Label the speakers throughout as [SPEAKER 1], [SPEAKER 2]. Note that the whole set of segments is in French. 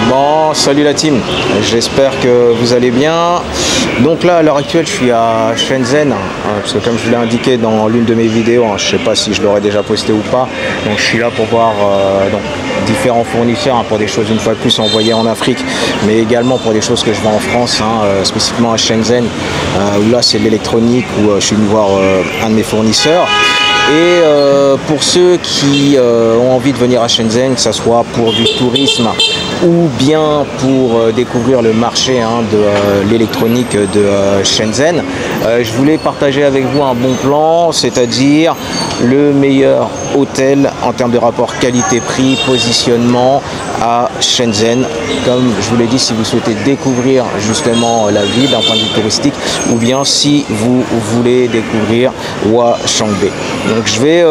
[SPEAKER 1] Bon, salut la team, j'espère que vous allez bien. Donc là, à l'heure actuelle, je suis à Shenzhen, parce que comme je vous l'ai indiqué dans l'une de mes vidéos, je ne sais pas si je l'aurais déjà posté ou pas, donc je suis là pour voir donc, différents fournisseurs pour des choses une fois de plus envoyées en Afrique, mais également pour des choses que je vends en France, spécifiquement à Shenzhen, où là c'est de l'électronique, où je suis venu voir un de mes fournisseurs. Et pour ceux qui ont envie de venir à Shenzhen, que ce soit pour du tourisme ou bien pour découvrir le marché de l'électronique de Shenzhen, je voulais partager avec vous un bon plan, c'est-à-dire le meilleur hôtel en termes de rapport qualité-prix, positionnement à Shenzhen. Comme je vous l'ai dit, si vous souhaitez découvrir justement la ville d'un point de vue touristique ou bien si vous voulez découvrir Huaqiangbei. Donc je vais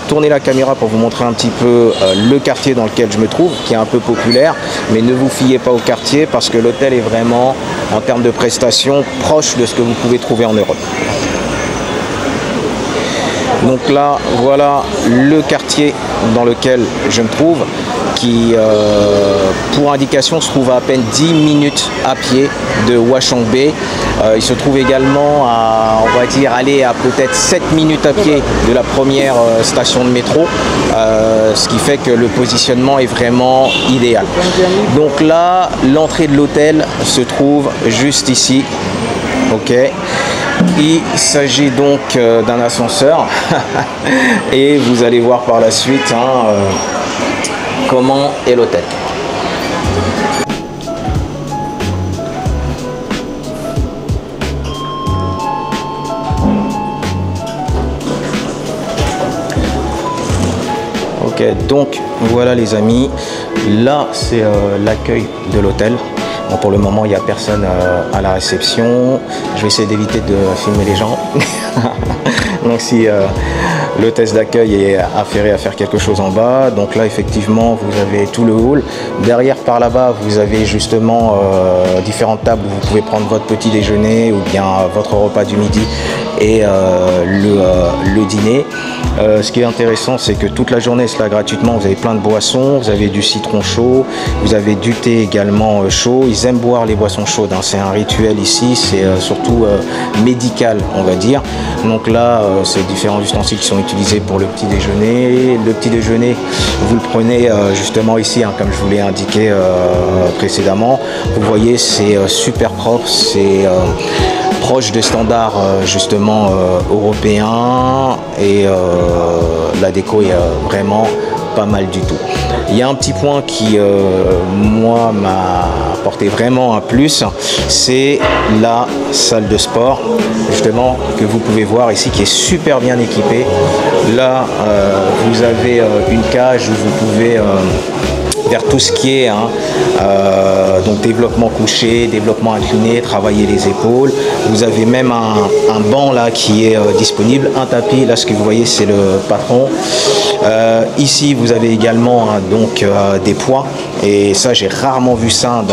[SPEAKER 1] tourner la caméra pour vous montrer un petit peu le quartier dans lequel je me trouve, qui est un peu populaire, mais ne vous fiez pas au quartier parce que l'hôtel est vraiment, en termes de prestations, proche de ce que vous pouvez trouver en Europe. Donc là, voilà le quartier dans lequel je me trouve, qui, pour indication, se trouve à peine 10 minutes à pied de Huaqiangbei. Il se trouve également à, on va dire, aller à peut-être 7 minutes à pied de la première station de métro, ce qui fait que le positionnement est vraiment idéal. Donc là, l'entrée de l'hôtel se trouve juste ici. Ok. Il s'agit donc d'un ascenseur et vous allez voir par la suite comment est l'hôtel. Ok, donc voilà les amis, là c'est l'accueil de l'hôtel. Bon, pour le moment, il n'y a personne à la réception. Je vais essayer d'éviter de filmer les gens. Donc si l'hôtesse d'accueil est affairée à faire quelque chose en bas, donc là effectivement vous avez tout le hall. Derrière par là-bas vous avez justement différentes tables où vous pouvez prendre votre petit déjeuner ou bien votre repas du midi et le dîner. Ce qui est intéressant, c'est que toute la journée c'est là gratuitement, vous avez plein de boissons, vous avez du citron chaud, vous avez du thé également chaud. Ils aiment boire les boissons chaudes, c'est un rituel ici, c'est surtout médical on va dire. Donc là c'est différents ustensiles qui sont utilisés pour le petit déjeuner. Le petit déjeuner vous le prenez justement ici, comme je vous l'ai indiqué précédemment. Vous voyez, c'est super propre, c'est proche des standards justement européens et la déco est vraiment pas mal du tout. Il y a un petit point qui moi m'a apporté vraiment un plus, c'est la salle de sport justement que vous pouvez voir ici, qui est super bien équipée. Là vous avez une cage où vous pouvez faire tout ce qui est donc développement couché, développement incliné, travailler les épaules. Vous avez même un banc là qui est disponible, un tapis, là ce que vous voyez c'est le patron. Ici vous avez également donc des poids, et ça j'ai rarement vu ça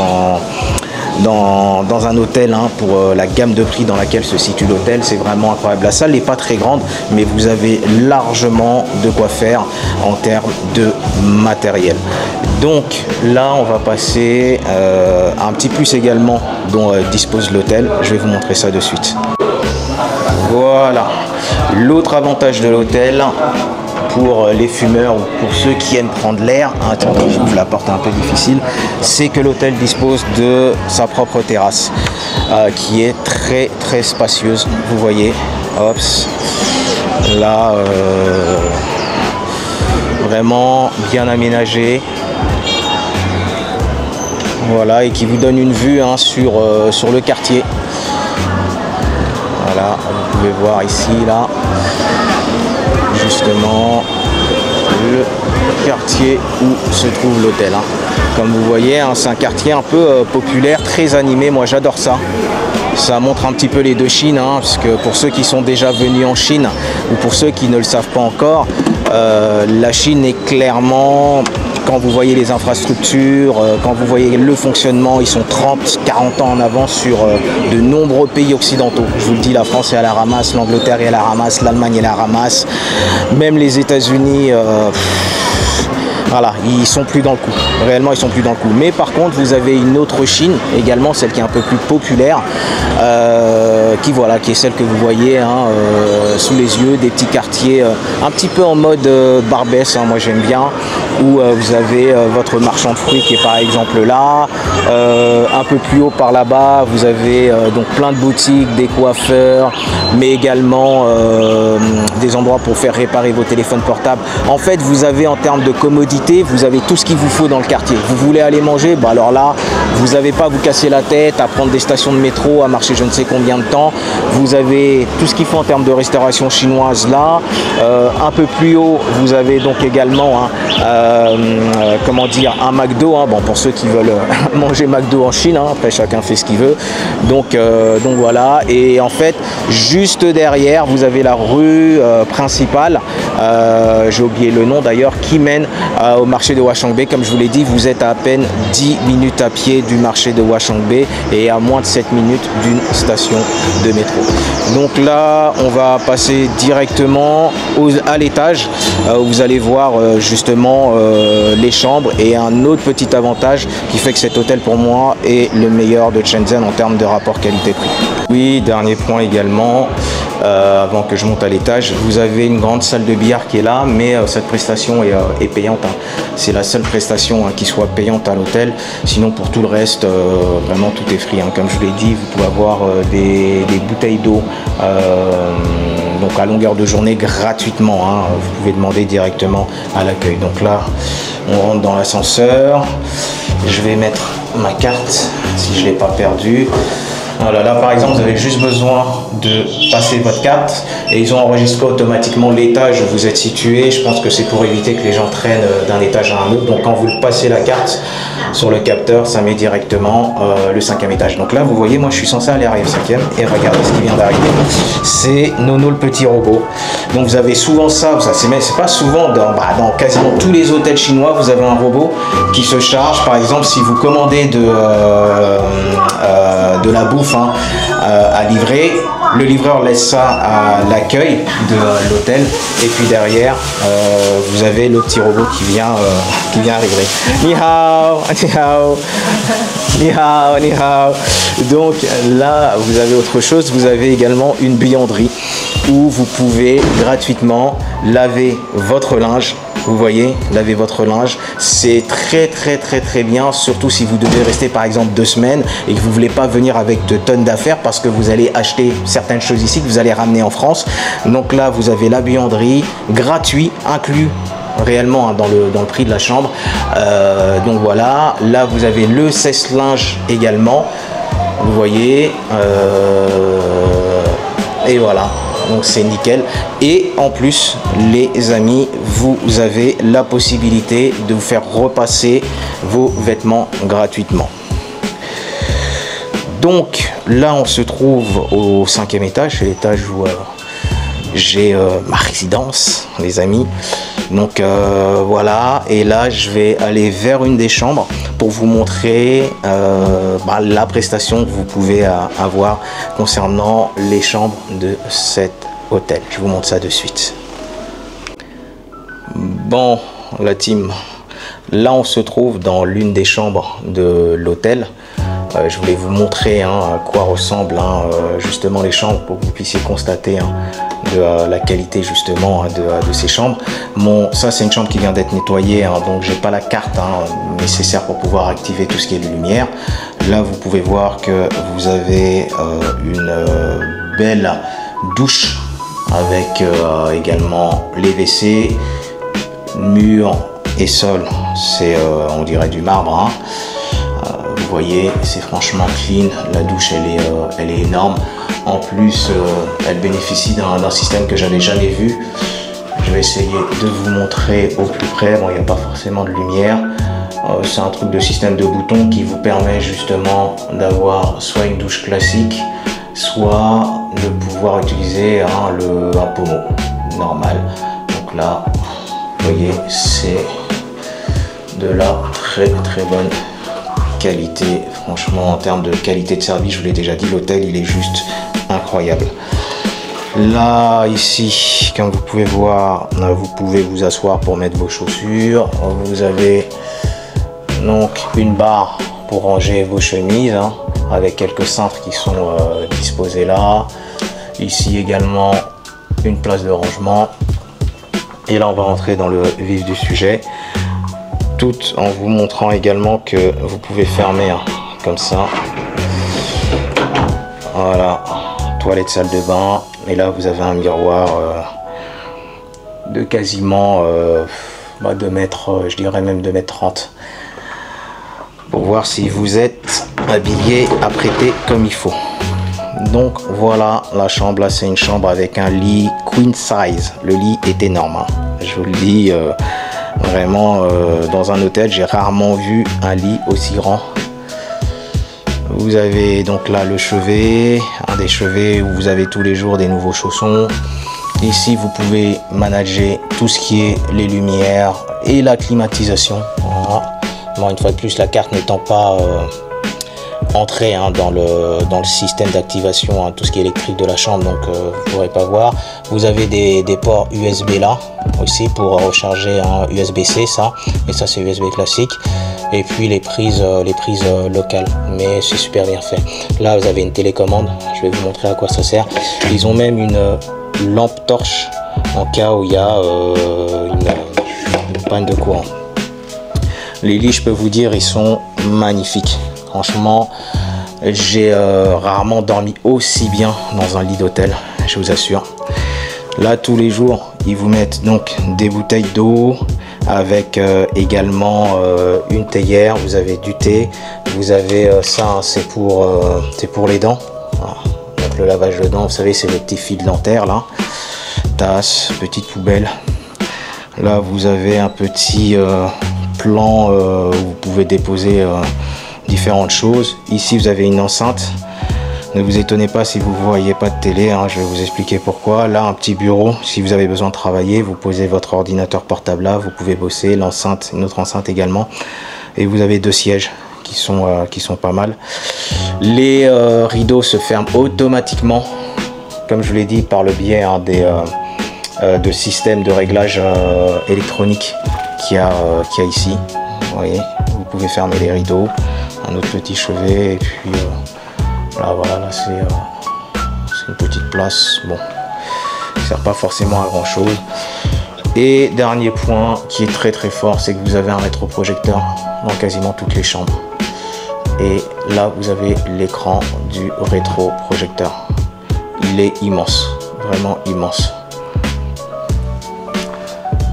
[SPEAKER 1] dans un hôtel pour la gamme de prix dans laquelle se situe l'hôtel. C'est vraiment incroyable. La salle n'est pas très grande, mais vous avez largement de quoi faire en termes de matériel. Donc là on va passer à un petit plus également dont dispose l'hôtel. Je vais vous montrer ça de suite. Voilà l'autre avantage de l'hôtel pour les fumeurs ou pour ceux qui aiment prendre l'air. Attendez, j'ouvre la porte un peu difficile. C'est que l'hôtel dispose de sa propre terrasse qui est très très spacieuse. Vous voyez, hop, là vraiment bien aménagé. Voilà, et qui vous donne une vue sur le quartier. Voilà, vous pouvez voir ici là justement le quartier où se trouve l'hôtel. Comme vous voyez, c'est un quartier un peu populaire, très animé. Moi j'adore ça. Ça montre un petit peu les deux Chines, parce que pour ceux qui sont déjà venus en Chine ou pour ceux qui ne le savent pas encore, la Chine est clairement, quand vous voyez les infrastructures, quand vous voyez le fonctionnement, ils sont 30-40 ans en avance sur de nombreux pays occidentaux. Je vous le dis, la France est à la ramasse, l'Angleterre est à la ramasse, l'Allemagne est à la ramasse, même les États-Unis. Voilà, ils sont plus dans le coup. Réellement, ils sont plus dans le coup. Mais par contre, vous avez une autre Chine également, celle qui est un peu plus populaire, qui est celle que vous voyez hein, sous les yeux, des petits quartiers un petit peu en mode Barbès, hein, moi j'aime bien, où vous avez votre marchand de fruits qui est par exemple là, un peu plus haut par là-bas, vous avez donc plein de boutiques, des coiffeurs, mais également des endroits pour faire réparer vos téléphones portables. En fait, vous avez en termes de commodité, vous avez tout ce qu'il vous faut dans le quartier. Vous voulez aller manger, bah alors là, vous n'avez pas à vous casser la tête, à prendre des stations de métro, à marcher je ne sais combien de temps. Vous avez tout ce qu'il faut en termes de restauration chinoise là. Un peu plus haut, vous avez donc également comment dire, un McDo. Hein. Bon, pour ceux qui veulent manger McDo en Chine, hein, après chacun fait ce qu'il veut. Donc voilà. Et en fait, juste derrière, vous avez la rue principale. J'ai oublié le nom d'ailleurs, qui mène au marché de Huaqiangbei. Comme je vous l'ai dit, vous êtes à peine 10 minutes à pied du marché de Huaqiangbei et à moins de 7 minutes d'une station de métro. Donc là, on va passer directement à l'étage où vous allez voir justement les chambres et un autre petit avantage qui fait que cet hôtel pour moi est le meilleur de Shenzhen en termes de rapport qualité-prix. Oui, dernier point également. Avant que je monte à l'étage, vous avez une grande salle de billard qui est là, mais cette prestation est payante. Hein. C'est la seule prestation qui soit payante à l'hôtel. Sinon, pour tout le reste, vraiment tout est free. Hein. Comme je vous l'ai dit, vous pouvez avoir des bouteilles d'eau donc à longueur de journée gratuitement. Hein. Vous pouvez demander directement à l'accueil. Donc là, on rentre dans l'ascenseur. Je vais mettre ma carte si je ne l'ai pas perdue. Voilà, là par exemple vous avez juste besoin de passer votre carte et ils ont enregistré automatiquement l'étage où vous êtes situé. Je pense que c'est pour éviter que les gens traînent d'un étage à un autre. Donc quand vous passez la carte sur le capteur, ça met directement le 5e étage. Donc là vous voyez, moi je suis censé aller arriver au 5e et regardez ce qui vient d'arriver. C'est Nono le petit robot. Donc vous avez souvent ça c'est pas souvent, dans quasiment tous les hôtels chinois, vous avez un robot qui se charge. Par exemple si vous commandez de la bouffe à livrer, le livreur laisse ça à l'accueil de l'hôtel et puis derrière vous avez le petit robot qui vient livrer. Ni hao, ni hao, ni hao, ni hao. Donc là vous avez autre chose, vous avez également une buanderie où vous pouvez gratuitement laver votre linge. Vous voyez, laver votre linge, c'est très bien, surtout si vous devez rester par exemple 2 semaines et que vous ne voulez pas venir avec de tonnes d'affaires parce que vous allez acheter certaines choses ici que vous allez ramener en France. Donc là, vous avez la buanderie, gratuit, inclus réellement hein, dans le prix de la chambre. Donc voilà, là vous avez le sèche-linge également, vous voyez, et voilà. Donc c'est nickel. Et en plus, les amis, vous avez la possibilité de vous faire repasser vos vêtements gratuitement. Donc là, on se trouve au 5e étage, c'est l'étage où j'ai ma résidence, les amis. Donc voilà, et là je vais aller vers une des chambres pour vous montrer la prestation que vous pouvez avoir concernant les chambres de cet hôtel. Je vous montre ça de suite. Bon, la team, là on se trouve dans l'une des chambres de l'hôtel. Je voulais vous montrer à quoi ressemblent justement les chambres pour que vous puissiez constater de la qualité justement de ces chambres. Ça c'est une chambre qui vient d'être nettoyée, donc j'ai pas la carte nécessaire pour pouvoir activer tout ce qui est de lumière. Là vous pouvez voir que vous avez une belle douche avec également les WC, murs et sol, c'est on dirait du marbre. Vous voyez, c'est franchement clean. La douche, elle est énorme. En plus, elle bénéficie d'un système que j'avais jamais vu. Je vais essayer de vous montrer au plus près. Bon, il n'y a pas forcément de lumière. C'est un truc de système de boutons qui vous permet justement d'avoir soit une douche classique, soit de pouvoir utiliser un pommeau normal. Donc là, vous voyez, c'est de la très bonne qualité. Franchement, en termes de qualité de service, je vous l'ai déjà dit, l'hôtel il est juste incroyable. Là, ici, comme vous pouvez voir, vous pouvez vous asseoir pour mettre vos chaussures. Vous avez donc une barre pour ranger vos chemises, hein, avec quelques cintres qui sont disposés là. Ici également une place de rangement. Et là, on va rentrer dans le vif du sujet, tout en vous montrant également que vous pouvez fermer, hein, comme ça. Voilà, toilette, salle de bain. Et là, vous avez un miroir de quasiment 2 mètres, je dirais même 2 mètres 30. Pour voir si vous êtes habillé, apprêté comme il faut. Donc voilà la chambre. Là, c'est une chambre avec un lit queen size. Le lit est énorme, hein. Je vous le dis, vraiment, dans un hôtel, j'ai rarement vu un lit aussi grand. Vous avez donc là le chevet, un des chevets où vous avez tous les jours des nouveaux chaussons. Ici, vous pouvez manager tout ce qui est les lumières et la climatisation. Voilà. Bon, une fois de plus, la carte n'étant pas entrée, hein, dans le système d'activation, hein, tout ce qui est électrique de la chambre, donc vous ne pourrez pas voir. Vous avez des ports USB là aussi pour recharger un USB-C, ça, et ça c'est USB classique. Et puis les prises locales, mais c'est super bien fait. Là, vous avez une télécommande, je vais vous montrer à quoi ça sert. Ils ont même une lampe torche en cas où il y a une panne de courant. Les lits, je peux vous dire, ils sont magnifiques. Franchement, j'ai rarement dormi aussi bien dans un lit d'hôtel, je vous assure. Là, tous les jours, ils vous mettent donc des bouteilles d'eau avec également une théière. Vous avez du thé, vous avez ça, hein, c'est pour les dents. Voilà. Donc le lavage de dents, vous savez, c'est le petit fil dentaire là. Tasse, petite poubelle. Là, vous avez un petit plan où vous pouvez déposer différentes choses. Ici, vous avez une enceinte. Ne vous étonnez pas si vous ne voyez pas de télé, hein, je vais vous expliquer pourquoi. Là, un petit bureau, si vous avez besoin de travailler, vous posez votre ordinateur portable là, vous pouvez bosser. L'enceinte, une autre enceinte également. Et vous avez 2 sièges qui sont pas mal. Les rideaux se ferment automatiquement, comme je vous l'ai dit, par le biais, hein, de systèmes de réglage électronique qu'il y a ici. Vous voyez, vous pouvez fermer les rideaux. Un autre petit chevet, et puis là, voilà, là c'est une petite place. Bon, ça ne sert pas forcément à grand chose. Et dernier point qui est très très fort, c'est que vous avez un rétroprojecteur dans quasiment toutes les chambres. Et là, vous avez l'écran du rétroprojecteur. Il est immense, vraiment immense.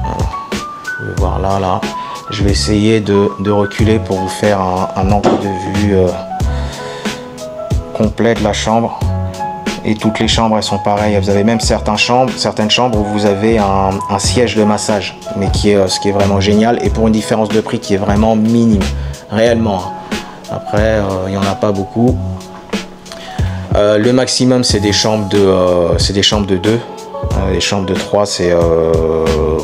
[SPEAKER 1] Voilà. Vous pouvez voir là. Je vais essayer de reculer pour vous faire un angle de vue complet de la chambre. Et toutes les chambres, elles sont pareilles. Vous avez même certaines chambres où vous avez un siège de massage, mais ce qui est vraiment génial, et pour une différence de prix qui est vraiment minime, réellement. Après, il n'y en a pas beaucoup. Le maximum, c'est des chambres de 2. Les chambres de 3, c'est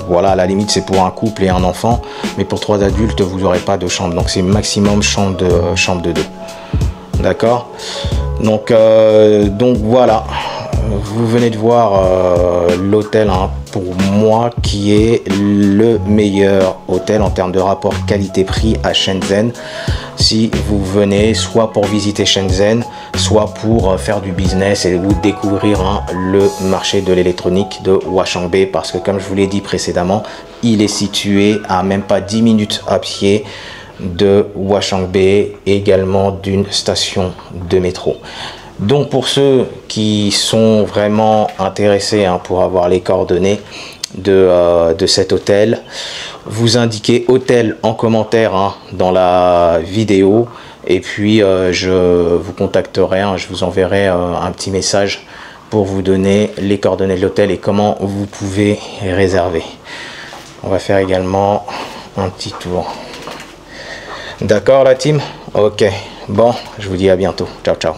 [SPEAKER 1] voilà, à la limite c'est pour un couple et un enfant, mais pour 3 adultes vous n'aurez pas de chambre, donc c'est maximum chambre de 2. D'accord, donc voilà, vous venez de voir l'hôtel, hein, pour moi qui est le meilleur hôtel en termes de rapport qualité-prix à Shenzhen. Si vous venez soit pour visiter Shenzhen, soit pour faire du business et vous découvrir, hein, le marché de l'électronique de Huaqiangbei, parce que comme je vous l'ai dit précédemment, il est situé à même pas 10 minutes à pied de Huaqiangbei, également d'une station de métro. Donc pour ceux qui sont vraiment intéressés, hein, pour avoir les coordonnées de cet hôtel, vous indiquez hôtel en commentaire, hein, dans la vidéo, et puis je vous contacterai, hein, je vous enverrai un petit message pour vous donner les coordonnées de l'hôtel et comment vous pouvez réserver. On va faire également un petit tour. D'accord la team? Ok, bon, je vous dis à bientôt. Ciao, ciao.